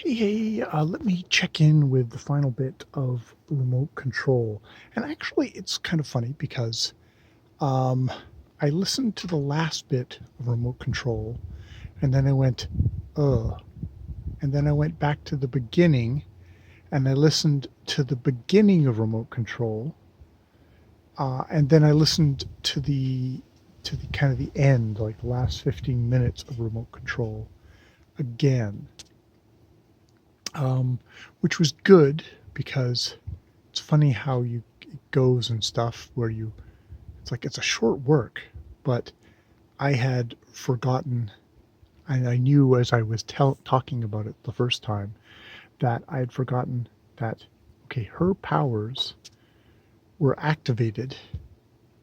Hey, let me check in with the final bit of remote control. And actually, it's kind of funny because um, I listened to the last bit of remote control and then I went, ugh. And then I went back to the beginning and I listened to the beginning of remote control. And then I listened to the kind of the end, like the last 15 minutes of remote control again, um, which was good because it's funny how it goes and stuff where it's like it's a short work, but I had forgotten, and I knew as I was talking about it the first time that I had forgotten that, okay, her powers were activated,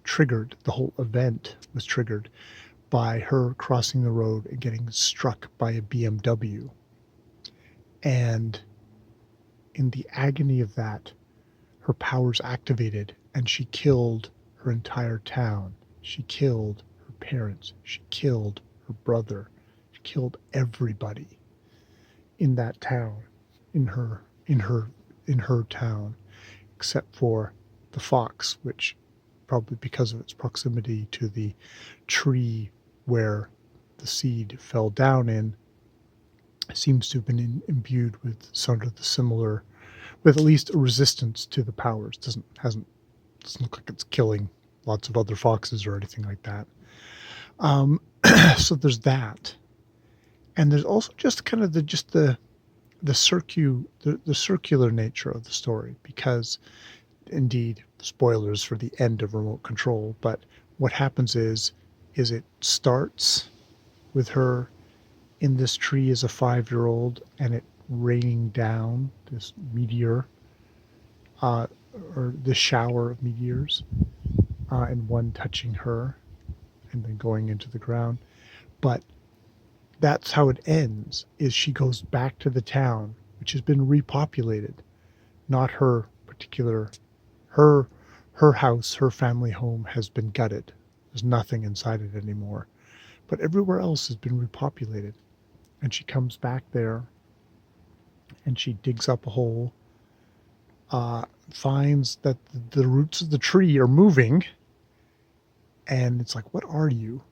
triggered, the whole event was triggered by her crossing the road and getting struck by a BMW. And in the agony of that, her powers activated and she killed her entire town. She killed her parents. She killed her brother. She killed everybody in that town, in her in her in her town, except for the fox, which probably because of its proximity to the tree where the seed fell down in, seems to have been imbued with sort of the similar, with at least a resistance to the powers. Doesn't look like it's killing lots of other foxes or anything like that. Um, so there's that, and there's also just kind of the circular nature of the story, because indeed spoilers for the end of remote control. But what happens is it starts with her in this tree as a 5-year-old and it raining down this meteor, uh, or the shower of meteors, and one touching her and then going into the ground. But that's how it ends, is she goes back to the town, which has been repopulated. Not her particular, her her house, her family home has been gutted. There's nothing inside it anymore. But everywhere else has been repopulated. And she comes back there and she digs up a hole, finds that the roots of the tree are moving, and it's like, what are you?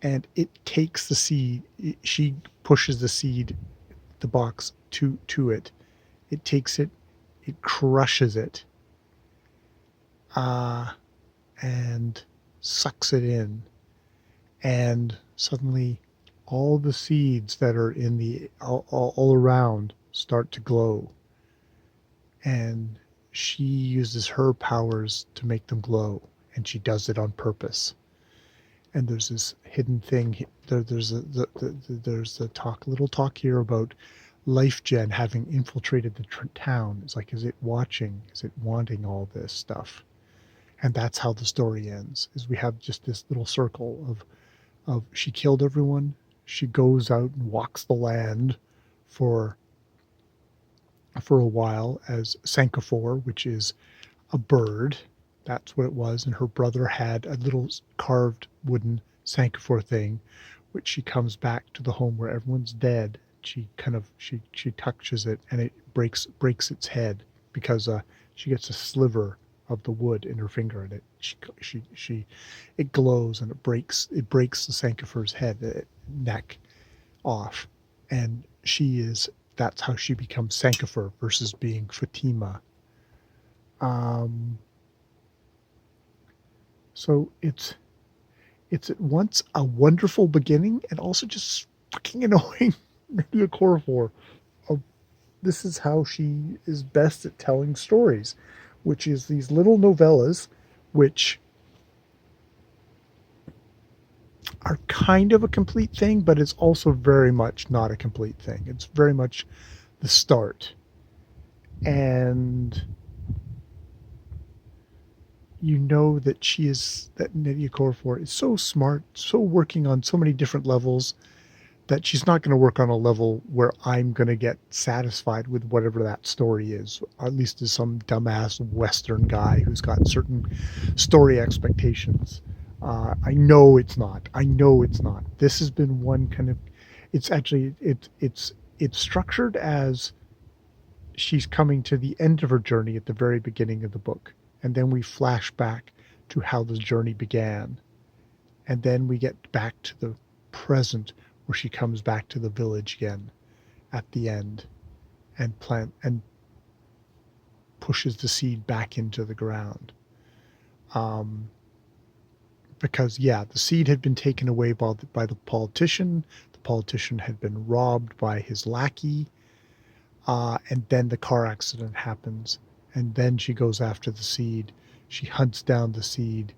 And it takes the seed. She pushes the seed, the box to it. It takes it, it crushes it, uh, and sucks it in. And suddenly, all the seeds that are in the all around start to glow. And she uses her powers to make them glow, and she does it on purpose. And there's this hidden thing. There's a little talk here about life gen having infiltrated the town. It's like, is it watching? Is it wanting all this stuff? And that's how the story ends. Is we have just this little circle of she killed everyone. She goes out and walks the land for a while as Sankofor, which is a bird. That's what it was. And her brother had a little carved wooden Sankofor thing, which she comes back to the home where everyone's dead. She touches it and it breaks its head, because she gets a sliver of the wood in her finger, and it glows and it breaks the Sankofor's head, neck off. And that's how she becomes Sankofor versus being Fatima. Um, so it's at once a wonderful beginning and also just fucking annoying to the core for. Of This is how she is best at telling stories, which is these little novellas, which are kind of a complete thing, but it's also very much not a complete thing. It's very much the start. And you know that Nydia Okorafor is so smart, so working on so many different levels, that she's not going to work on a level where I'm going to get satisfied with whatever that story is, at least as some dumbass Western guy who's got certain story expectations. I know it's not. I know it's not. This has been one kind of. It's actually it's it's structured as she's coming to the end of her journey at the very beginning of the book, and then we flash back to how the journey began, and then we get back to the present where she comes back to the village again at the end and pushes the seed back into the ground. Because yeah, the seed had been taken away by the politician. The politician had been robbed by his lackey, and then the car accident happens, and then she goes after the seed. She hunts down the seed,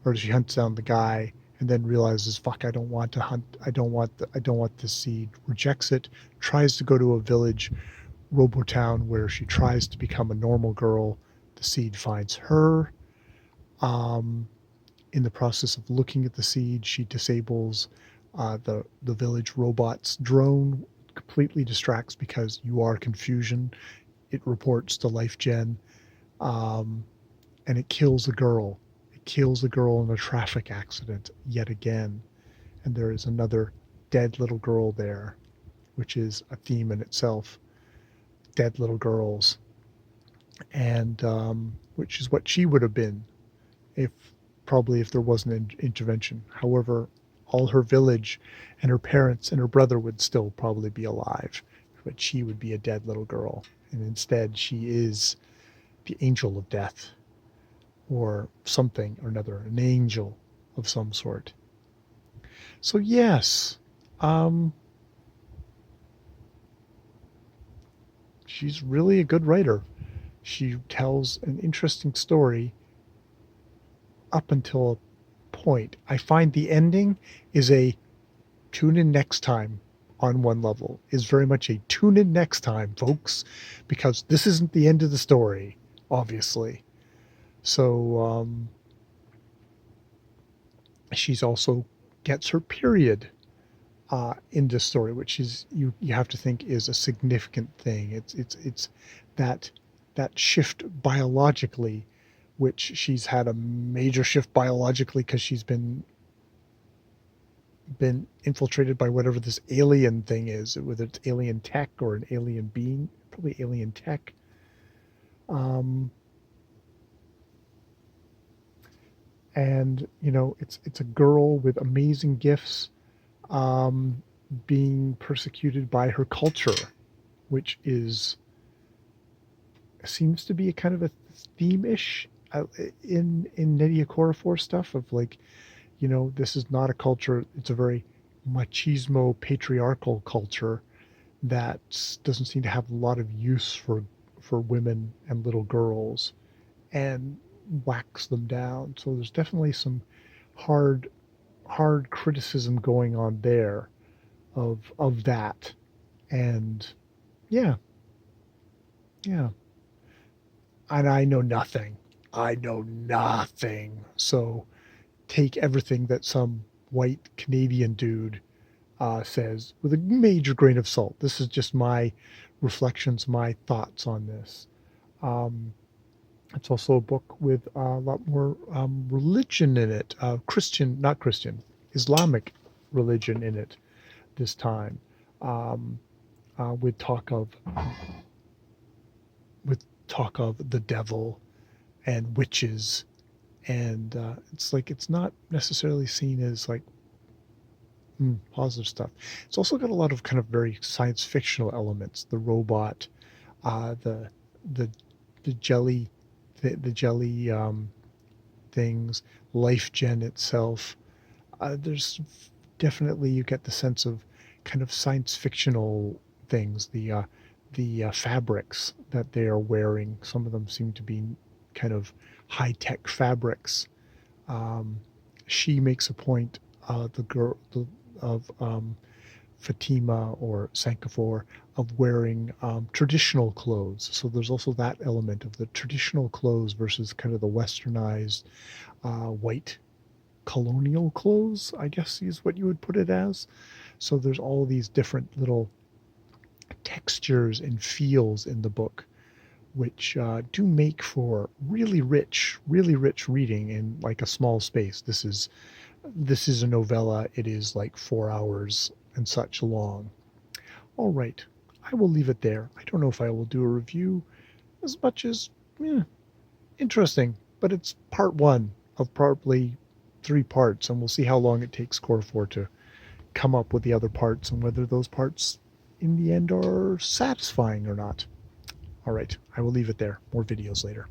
or she hunts down the guy, and then realizes, "Fuck! I don't want to hunt. I don't want this seed." Rejects it. Tries to go to a village, Robotown, where she tries to become a normal girl. The seed finds her. In the process of looking at the seed, she disables the village robot's drone, completely distracts because you are confusion. It reports to Life Gen, and it kills a girl. It kills a girl in a traffic accident yet again. And there is another dead little girl there, which is a theme in itself. Dead little girls. And which is what she would have been if there wasn't an intervention. However, all her village and her parents and her brother would still probably be alive, but she would be a dead little girl. And instead, she is the angel of death, or something or another, an angel of some sort. So yes, she's really a good writer. She tells an interesting story up until a point. I find the ending is a tune in next time on one level, is very much a tune in next time, folks, because this isn't the end of the story, obviously. So she's also gets her period in this story, which is you have to think is a significant thing. It's that shift biologically, which she's had a major shift biologically because she's been infiltrated by whatever this alien thing is, whether it's alien tech or an alien being, probably alien tech. And it's a girl with amazing gifts, being persecuted by her culture, which seems to be a kind of a theme-ish in Nnedi Okorafor stuff of like, this is not a culture. It's a very machismo patriarchal culture that doesn't seem to have a lot of use for women and little girls, and whacks them down. So there's definitely some hard criticism going on there of that. And yeah, yeah. And I know nothing. I know nothing. So take everything that some white Canadian dude says with a major grain of salt. This is just my reflections, my thoughts on this. It's also a book with a lot more religion in it, not Christian, Islamic religion in it this time, with talk of the devil and witches, and it's not necessarily seen as like positive stuff. It's also got a lot of kind of very science fictional elements. The robot, the the jelly, the jelly things, Life Gen itself. There's definitely, you get the sense of kind of science fictional things. The fabrics that they are wearing, some of them seem to be kind of high tech fabrics. She makes a point, the girl of Fatima or Sankofor, of wearing traditional clothes. So there's also that element of the traditional clothes versus kind of the westernized white colonial clothes, I guess is what you would put it as. So there's all these different little textures and feels in the book, which do make for really rich reading in like a small space. This is a novella. It is like 4 hours and such long. All right. I will leave it there. I don't know if I will do a review as much as interesting, but it's part one of probably 3 parts, and we'll see how long it takes Core 4 to come up with the other parts and whether those parts in the end are satisfying or not. All right, I will leave it there. More videos later.